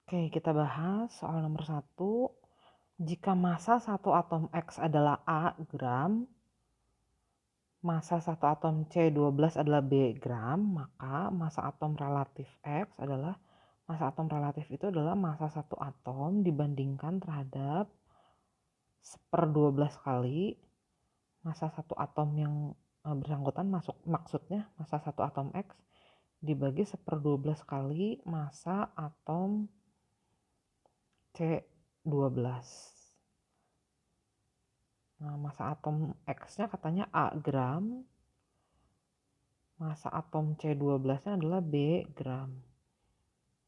Oke, kita bahas soal nomor 1. Jika massa satu atom X adalah A gram, massa satu atom C12 adalah B gram, maka massa atom relatif X adalah massa atom relatif itu adalah massa satu atom dibandingkan terhadap 1/12 kali massa satu atom yang bersangkutan, maksudnya massa satu atom X dibagi 1/12 kali massa atom C12. Nah, massa atom X-nya katanya A gram, massa atom C12-nya adalah B gram.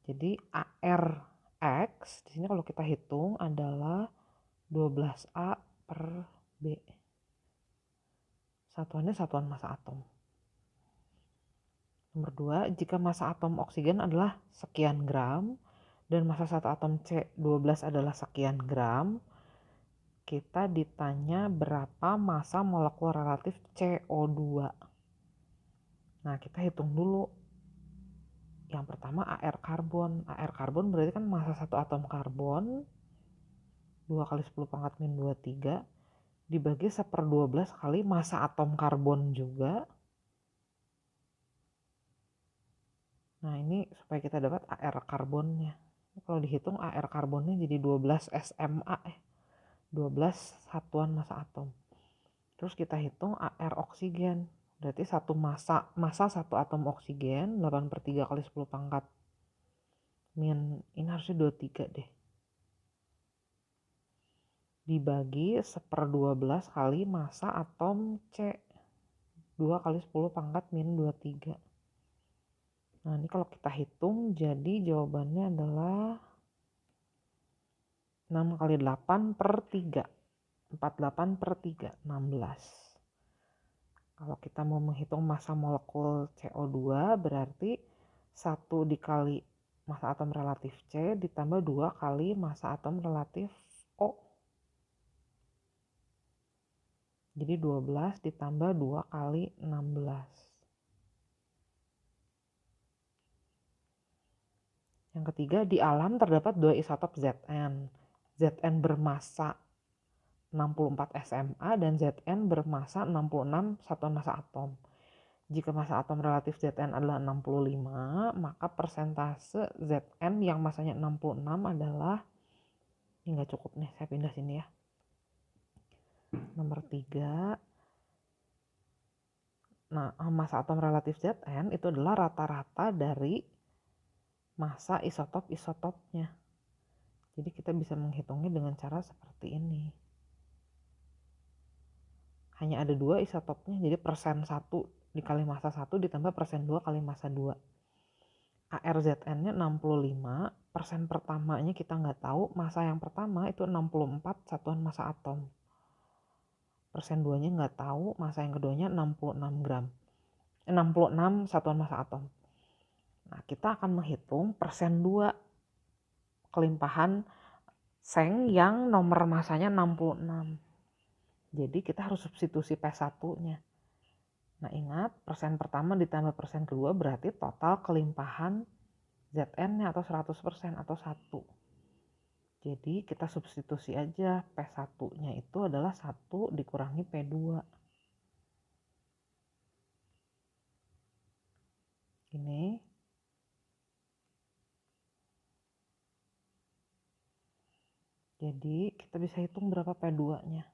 Jadi ARX di sini kalau kita hitung adalah 12A per B. Satuannya satuan massa atom. Nomor 2, jika massa atom oksigen adalah sekian gram dan massa satu atom C12 adalah sekian gram, kita ditanya berapa massa molekul relatif CO2. Nah, kita hitung dulu. Yang pertama AR karbon. AR karbon berarti kan massa satu atom karbon 2 kali 10 pangkat min 23 dibagi 1/12 kali massa atom karbon juga. Nah, ini supaya kita dapat AR karbonnya. Kalau dihitung AR karbonnya jadi 12 SMA 12 satuan massa atom. Terus kita hitung AR oksigen. Berarti massa satu atom oksigen 8/3 kali 10 pangkat min, ini harusnya 23 deh, dibagi 1/12 kali massa atom C 2 kali 10 pangkat min 23. Nah, ini kalau kita hitung jadi jawabannya adalah 6 kali 8 per 3. 48/3, 16. Kalau kita mau menghitung massa molekul CO2 berarti 1 dikali massa atom relatif C ditambah 2 kali massa atom relatif O. Jadi 12 ditambah 2 kali 16. Yang ketiga, di alam terdapat 2 isotop Zn. Zn bermassa 64 SMA dan Zn bermassa 66 satuan massa atom. Jika massa atom relatif Zn adalah 65, maka persentase Zn yang massanya 66 adalah, ini nggak cukup nih, saya pindah sini ya. Nomor 3. Nah, massa atom relatif Zn itu adalah rata-rata dari massa isotop-isotopnya. Jadi kita bisa menghitungnya dengan cara seperti ini. Hanya ada 2 isotopnya, jadi persen 1 dikali massa 1 ditambah persen 2 kali massa 2. ARZN-nya 65, persen pertamanya kita nggak tahu, massa yang pertama itu 64 satuan massa atom. Persen 2-nya nggak tahu, massa yang keduanya 66 gram. 66 satuan massa atom. Nah, kita akan menghitung persen 2 kelimpahan seng yang nomor massanya 66. Jadi kita harus substitusi P1-nya. Nah, ingat, persen pertama ditambah persen kedua berarti total kelimpahan Zn-nya atau 100% atau 1. Jadi kita substitusi aja, P1-nya itu adalah 1 dikurangi P2. Ini. Jadi kita bisa hitung berapa P2-nya.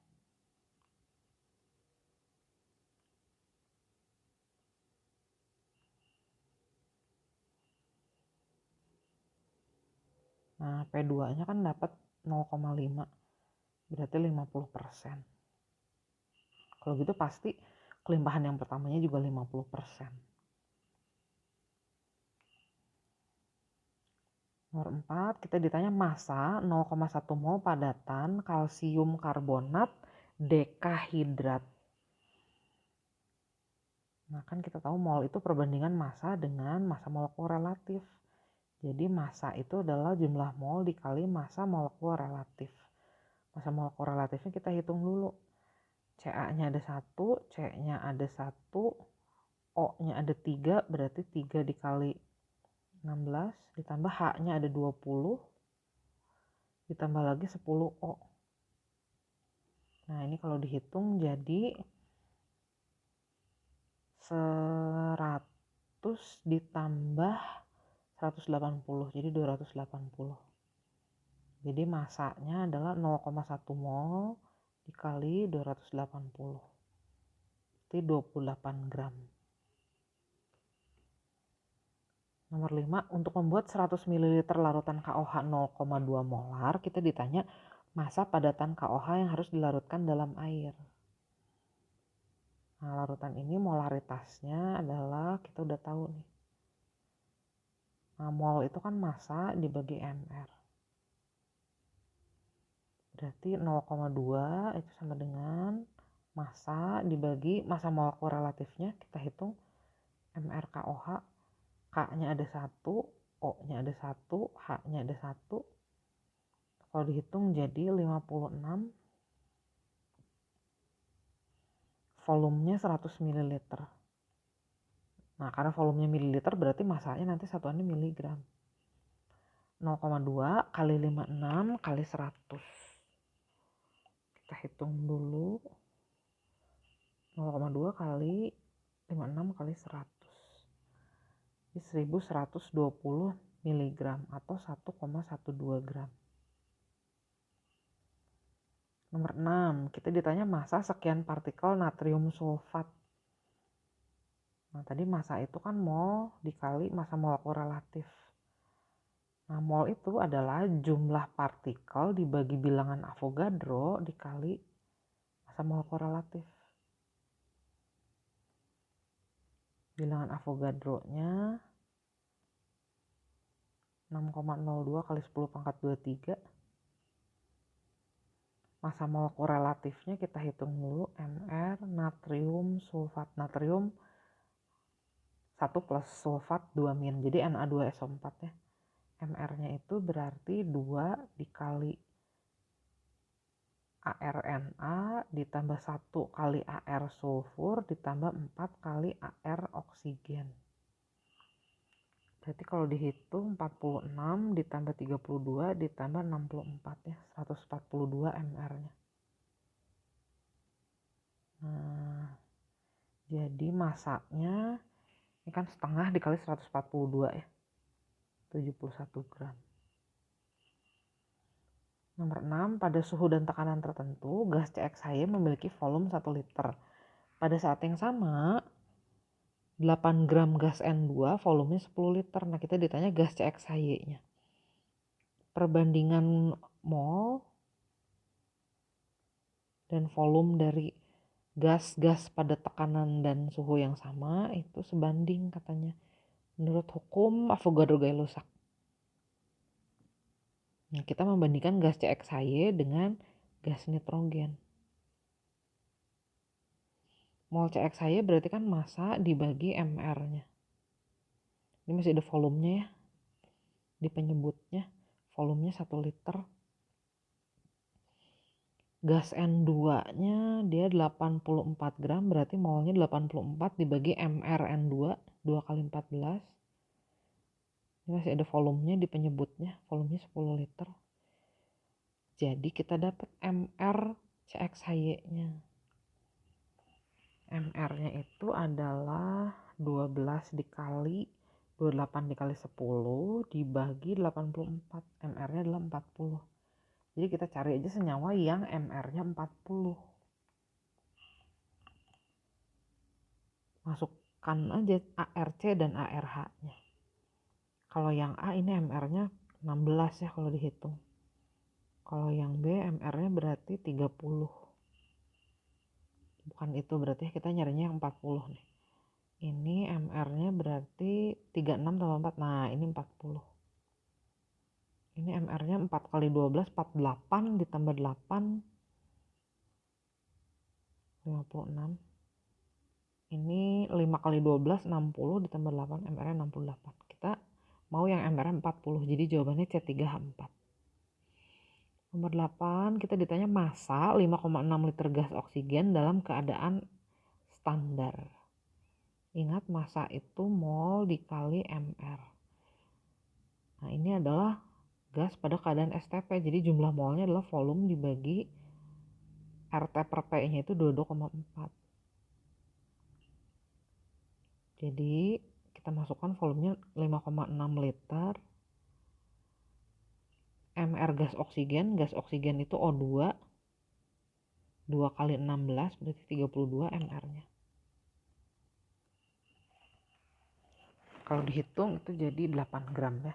Nah, P2-nya kan dapat 0,5. Berarti 50%. Kalau gitu pasti kelimpahan yang pertamanya juga 50%. Nomor 4, kita ditanya massa 0,1 mol padatan kalsium karbonat dekahidrat. Nah, kan kita tahu mol itu perbandingan massa dengan massa molekul relatif. Jadi massa itu adalah jumlah mol dikali massa molekul relatif. Massa molekul relatifnya kita hitung dulu. Ca-nya ada 1, C-nya ada 1, O-nya ada 3, berarti 3 dikali 16, ditambah H-nya ada 20, ditambah lagi 10 O. Nah ini kalau dihitung jadi 100 ditambah 180, jadi 280. Jadi masanya adalah 0,1 mol dikali 280. Berarti 28 gram. Nomor 5, untuk membuat 100 ml larutan KOH 0,2 molar, kita ditanya masa padatan KOH yang harus dilarutkan dalam air. Nah, larutan ini molaritasnya adalah, kita udah tahu nih. Nah, mol itu kan massa dibagi mR. Berarti 0,2 itu sama dengan massa dibagi massa molekul relatifnya, kita hitung mR KOH. K-nya ada 1, O-nya ada 1, H-nya ada 1. Kalau dihitung jadi 56. Volumenya 100 ml. Nah, karena volumenya mililiter berarti masanya nanti satuannya miligram. 0,2 kali 56 kali 100. Kita hitung dulu. 0,2 kali 56 kali 100. Ini 1120 mg atau 1,12 gram. Nomor 6, kita ditanya massa sekian partikel natrium sulfat. Nah, tadi massa itu kan mol dikali massa molekul relatif. Nah, mol itu adalah jumlah partikel dibagi bilangan Avogadro dikali massa molekul relatif. Bilangan Avogadro-nya 6,02 kali 10 pangkat 23. Massa molekul relatifnya kita hitung dulu, mR natrium sulfat. Natrium 1 plus sulfat 2 min, jadi Na2SO4 ya. mR-nya itu berarti 2 dikali ARNA ditambah 1 kali AR sulfur ditambah 4 kali AR oksigen. Berarti kalau dihitung 46 ditambah 32 ditambah 64 ya, 142 mR-nya. Nah, jadi masanya ini kan setengah dikali 142 ya, 71 gram. Nomor 6, pada suhu dan tekanan tertentu, gas CXHY memiliki volume 1 liter. Pada saat yang sama, 8 gram gas N2 volumenya 10 liter. Nah, kita ditanya gas CXHY-nya. Perbandingan mol dan volume dari gas-gas pada tekanan dan suhu yang sama itu sebanding katanya. Menurut hukum Avogadro-Gay-Lussac. Nah, kita membandingkan gas CXHY dengan gas nitrogen. Mol CXHY berarti kan massa dibagi mR-nya. Ini masih ada volumenya ya. Di penyebutnya volumenya 1 liter. Gas N2-nya dia 84 gram, berarti molnya 84 dibagi mR N2, 2 kali 14. Ini masih ada volumenya di penyebutnya, volumenya 10 liter. Jadi kita dapat mR CXHY-nya. mR-nya itu adalah 12 dikali 28 dikali 10 dibagi 84. mR-nya adalah 40. Jadi kita cari aja senyawa yang mR-nya 40. Masukkan aja ARC dan ARH-nya. Kalau yang A ini mR-nya 16 ya kalau dihitung. Kalau yang B mR-nya berarti 30. Bukan itu berarti kita nyarinya yang 40 nih. Ini mR-nya berarti 36 tambah 4. Nah, ini 40. Ini mR-nya 4 kali 12, 48 ditambah 8, 56. Ini 5 kali 12, 60 ditambah 8, mR-nya 68. Kita mau yang mR-nya 40, jadi jawabannya C3H4. Nomor 8, kita ditanya massa 5,6 liter gas oksigen dalam keadaan standar. Ingat massa itu mol dikali mR. Nah, ini adalah gas pada keadaan STP. Jadi jumlah molnya adalah volume dibagi RT per P-nya itu 22,4. Jadi kita masukkan volumenya 5,6 liter. MR gas oksigen itu O2. 2 kali 16 berarti 32 MR-nya. Kalau dihitung itu jadi 8 gram ya.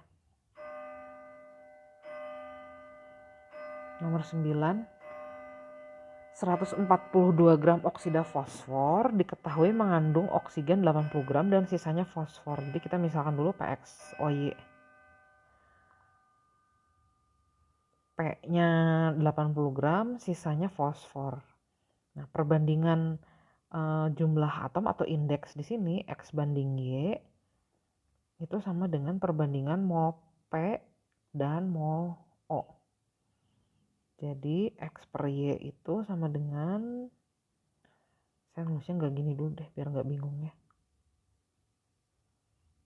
Nomor 9, 142 gram oksida fosfor diketahui mengandung oksigen 80 gram dan sisanya fosfor. Jadi kita misalkan dulu PXOY. P-nya 80 gram, sisanya fosfor. Nah, perbandingan jumlah atom atau indeks di sini X banding Y itu sama dengan perbandingan mol P dan mol O. Jadi X per Y itu sama dengan, saya nulisnya nggak gini dulu deh biar nggak bingung ya.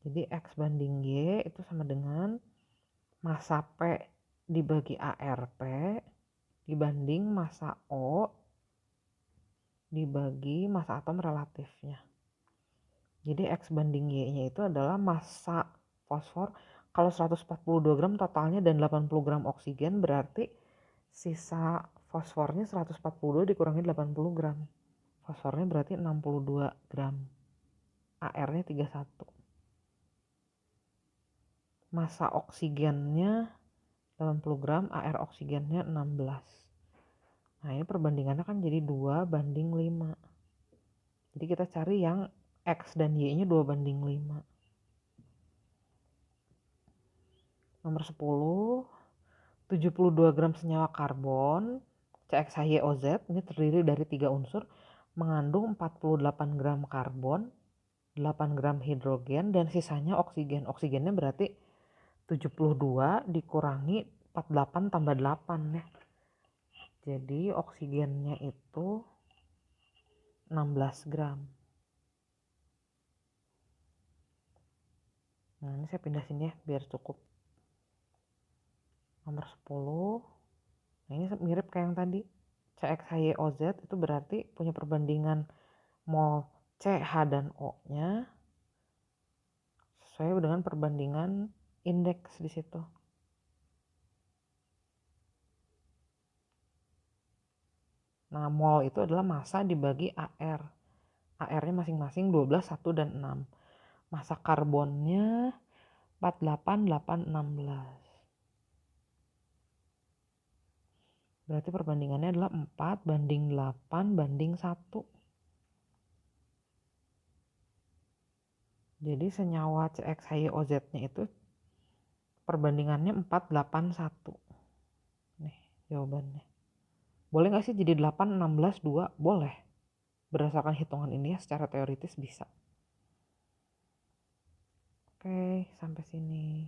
Jadi X banding Y itu sama dengan massa P dibagi ARP dibanding massa O dibagi massa atom relatifnya. Jadi X banding Y-nya itu adalah massa fosfor. Kalau 142 gram totalnya dan 80 gram oksigen berarti sisa fosfornya 142 dikurangi 80 gram. Fosfornya berarti 62 gram. AR-nya 31. Massa oksigennya 80 gram, AR oksigennya 16. Nah ini perbandingannya kan jadi 2 banding 5. Jadi kita cari yang X dan Y-nya 2 banding 5. Nomor 10, 72 gram senyawa karbon CXHYOZ ini terdiri dari 3 unsur mengandung 48 gram karbon, 8 gram hidrogen dan sisanya oksigen. Oksigennya berarti 72 dikurangi 48 tambah 8 ya. Jadi oksigennya itu 16 gram. Nah ini saya pindah sini ya biar cukup. Nomor 10. Nah ini mirip kayak yang tadi. CXHYOZ itu berarti punya perbandingan mol CH dan O-nya sesuai dengan perbandingan indeks di situ. Nah, mol itu adalah massa dibagi AR. AR-nya masing-masing 12, 1 dan 6. Massa karbonnya 48, 8, 16. Berarti perbandingannya adalah 4 banding 8 banding 1. Jadi senyawa CXHYOZ-nya itu perbandingannya 4, 8, 1. Nih jawabannya. Boleh nggak sih jadi 8, 16, 2? Boleh. Berdasarkan hitungan ini ya secara teoritis bisa. Oke, sampai sini.